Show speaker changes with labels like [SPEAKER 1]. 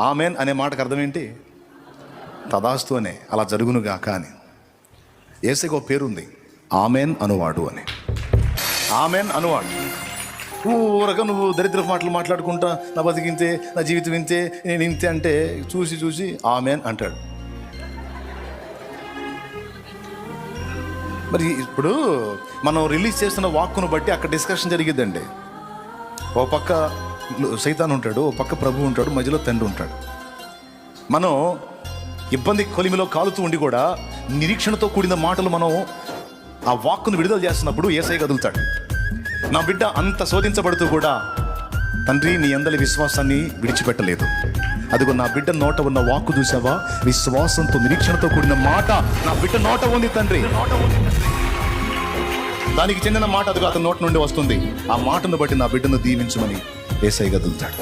[SPEAKER 1] Amen అనే మాటకు అర్థం ఏంటి? తదాస్తు అనే, అలా జరుగునుగాక అని. యేసుకి ఒక పేరుంది, ఆమెన్ అనువాడు అని. ఆమెన్ అనువాడు. ఊరక నువ్వు దరిద్ర మాటలు మాట్లాడుకుంటా నా బతికింతే, నా జీవితం ఇంతే, నేను ఇంతే అంటే చూసి చూసి ఆమెన్ అంటాడు. మరి ఇప్పుడు మనం రిలీజ్ చేస్తున్న వాక్కును బట్టి అక్కడ డిస్కషన్ జరిగిద్దండి. ఓ పక్క సైతాన్ ఉంటాడు, ఓ పక్క ప్రభు ఉంటాడు, మధ్యలో తండ్రి ఉంటాడు. మనం ఇబ్బంది కొలిమిలో కాలుతూ ఉండి కూడా నిరీక్షణతో కూడిన మాటలు మనం ఆ వాక్కును విడుదల చేస్తున్నప్పుడు యేసయ్య కదులుతాడు. నా బిడ్డ అంత శోధించబడుతూ కూడా తండ్రి నీ అందరి విశ్వాసాన్ని విడిచిపెట్టలేదు. అదిగో నా బిడ్డ నోట ఉన్న వాక్కు చూసావా, విశ్వాసంతో నిరీక్షణతో కూడిన మాట నా బిడ్డ నోట ఉంది తండ్రి. దానికి చెందిన మాట అదిగో అతని నోట నుండి వస్తుంది. ఆ మాటను బట్టి నా బిడ్డను దీవించమని యేసయ్య కదులుతాడు.